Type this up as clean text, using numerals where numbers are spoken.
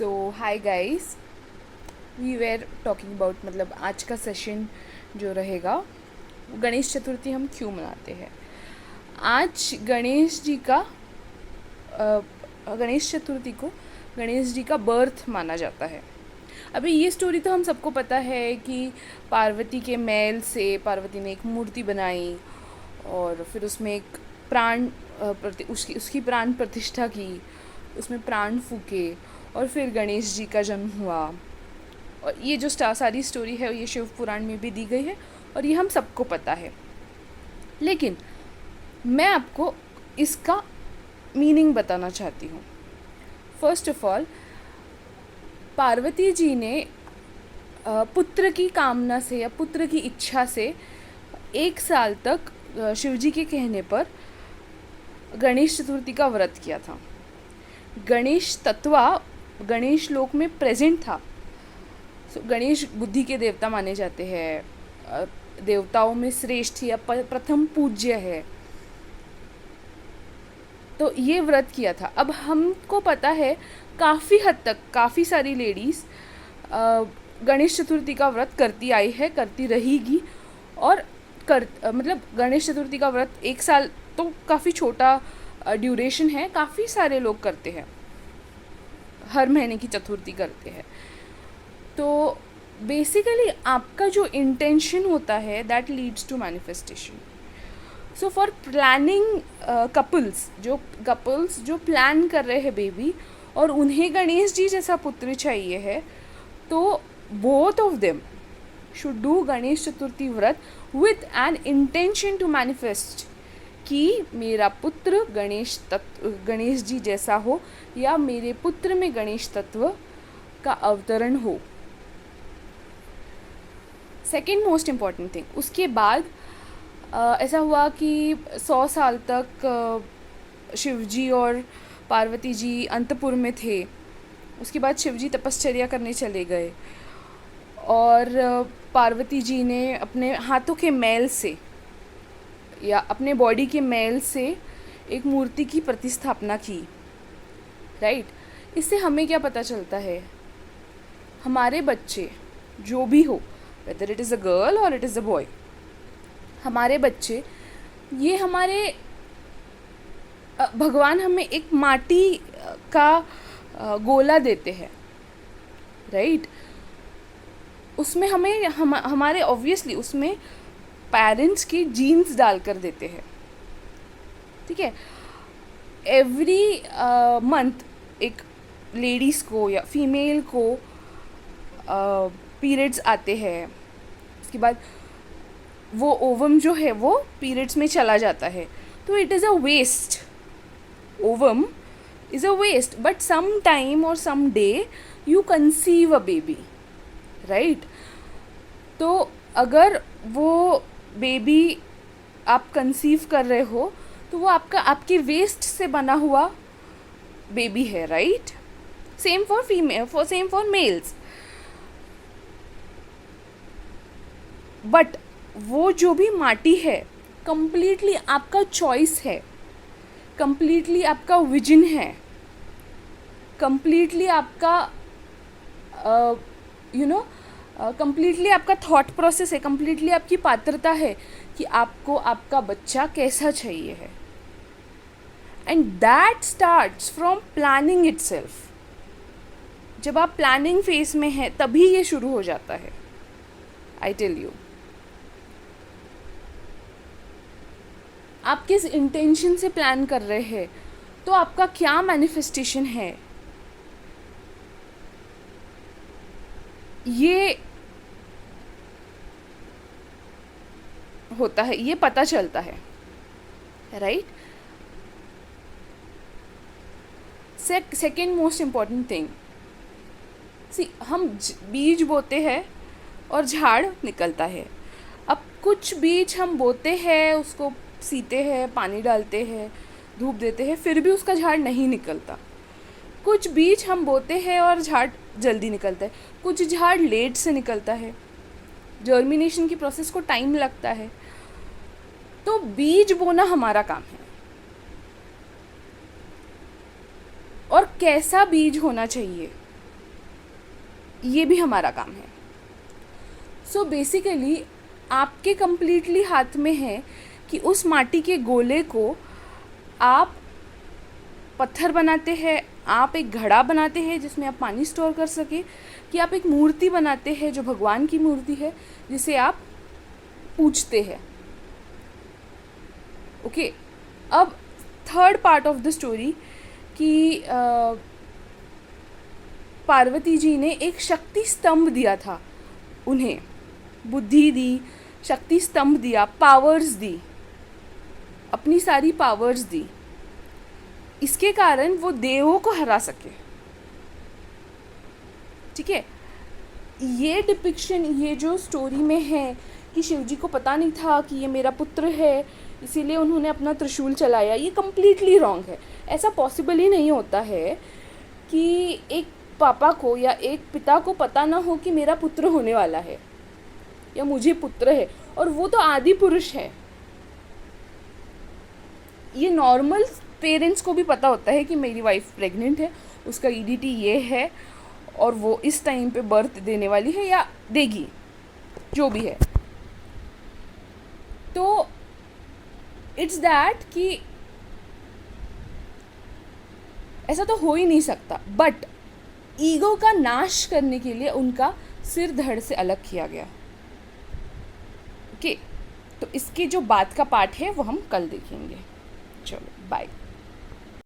तो hi guys, we were talking about मतलब आज का सेशन जो रहेगा वो गणेश चतुर्थी हम क्यों मनाते हैं। आज गणेश जी का गणेश चतुर्थी को गणेश जी का बर्थ माना जाता है। अभी ये स्टोरी तो हम सबको पता है कि पार्वती के महल से पार्वती ने एक मूर्ति बनाई और फिर उसमें एक प्राण उसकी उसकी प्राण प्रतिष्ठा की, उसमें प्राण फूके और फिर गणेश जी का जन्म हुआ। और ये जो सारी स्टोरी है ये शिव पुराण में भी दी गई है और ये हम सबको पता है। लेकिन मैं आपको इसका मीनिंग बताना चाहती हूँ। First of all, Parvati ji ने पुत्र की कामना से या पुत्र की इच्छा से 1 साल तक शिव जी के कहने पर गणेश चतुर्थी का व्रत किया था। गणेश तत्वा गणेश लोक में प्रेजेंट था। गणेश बुद्धि के देवता माने जाते हैं, देवताओं में श्रेष्ठ या प्रथम पूज्य है। तो ये व्रत किया था। अब हमको पता है काफ़ी हद तक काफ़ी सारी लेडीज़ गणेश चतुर्थी का व्रत करती आई है, करती रहेगी। और मतलब गणेश चतुर्थी का व्रत 1 साल तो काफ़ी छोटा ड्यूरेशन है, काफ़ी सारे लोग करते हैं, हर महीने की चतुर्थी करते हैं। तो बेसिकली आपका जो इंटेंशन होता है that leads to manifestation. So for planning couples जो प्लान कर रहे हैं बेबी और उन्हें गणेश जी जैसा पुत्र चाहिए है, तो both of them should do Ganesh Chaturthi व्रत with an intention to manifest कि मेरा पुत्र गणेश जी जैसा हो या मेरे पुत्र में गणेश तत्व का अवतरण हो। सेकेंड मोस्ट इम्पॉर्टेंट थिंग, उसके बाद ऐसा हुआ कि 100 साल तक शिवजी और पार्वती जी अंतपुर में थे। उसके बाद शिवजी तपश्चर्या करने चले गए और पार्वती जी ने अपने हाथों के मैल से या अपने बॉडी के मैल से एक मूर्ति की प्रतिस्थापना की। राइट? इससे हमें क्या पता चलता है, हमारे बच्चे जो भी हो, whether it is a girl और इट इज़ अ बॉय, हमारे बच्चे ये हमारे भगवान हमें एक माटी का गोला देते हैं। राइट? उसमें हमारे ऑब्वियसली उसमें पेरेंट्स की जीन्स डालकर देते हैं। ठीक है? एवरी मंथ एक लेडीज़ को या फीमेल को पीरियड्स आते हैं। उसके बाद वो ओवम जो है वो पीरियड्स में चला जाता है, तो it is a waste. Ovum is a waste, but some time और some day you conceive a baby. Right? तो अगर वो बेबी आप कंसीव कर रहे हो तो वो आपके वेस्ट से बना हुआ बेबी है। Right? Same for mails. But वो जो भी माटी है कंप्लीटली आपका चॉइस है, कंप्लीटली आपका विजन है, कंप्लीटली आपका कंप्लीटली आपका थॉट प्रोसेस है, कंप्लीटली आपकी पात्रता है कि आपको आपका बच्चा कैसा चाहिए है। And that starts from planning itself. जब आप प्लानिंग फेज में हैं तभी ये शुरू हो जाता है। आई टेल यू, आप किस इंटेंशन से प्लान कर रहे हैं तो आपका क्या मैनिफेस्टेशन है, ये होता है, ये पता चलता है। Right? Second most important thing, हम बीज बोते हैं और झाड़ निकलता है। अब कुछ बीज हम बोते हैं, उसको सीते हैं, पानी डालते हैं, धूप देते हैं, फिर भी उसका झाड़ नहीं निकलता। कुछ बीज हम बोते हैं और झाड़ जल्दी निकलता है, कुछ झाड़ लेट से निकलता है, जर्मिनेशन की प्रोसेस को टाइम लगता है। तो बीज बोना हमारा काम है। और कैसा बीज होना चाहिए, ये भी हमारा काम है। सो बेसिकली आपके कंप्लीटली हाथ में है कि उस माटी के गोले को आप पत्थर बनाते हैं, आप एक घड़ा बनाते हैं जिसमें आप पानी स्टोर कर सके, कि आप एक मूर्ति बनाते हैं जो भगवान की मूर्ति है जिसे आप पूजते हैं। ओके, अब third part of the story कि पार्वती जी ने एक शक्ति स्तंभ दिया था, उन्हें बुद्धि दी, शक्ति स्तंभ दिया, पावर्स दी, अपनी सारी पावर्स दी, इसके कारण वो देवों को हरा सके। ठीक है, ये डिपिक्शन, ये जो स्टोरी में है कि शिवजी को पता नहीं था कि ये मेरा पुत्र है इसीलिए उन्होंने अपना त्रिशूल चलाया, ये कम्प्लीटली रॉन्ग है। ऐसा पॉसिबल ही नहीं होता है कि एक पापा को या एक पिता को पता ना हो कि मेरा पुत्र होने वाला है या मुझे पुत्र है, और वो तो आदि पुरुष है। ये नॉर्मल पेरेंट्स को भी पता होता है कि मेरी वाइफ प्रेग्नेंट है, उसका ईडीटी ये है और वो इस टाइम पे बर्थ देने वाली है या देगी, जो भी है। तो इट्स दैट कि ऐसा तो हो ही नहीं सकता, बट ईगो का नाश करने के लिए उनका सिर धड़ से अलग किया गया। ओके, तो इसके जो बात का पार्ट है वो हम कल देखेंगे। चलो बाय।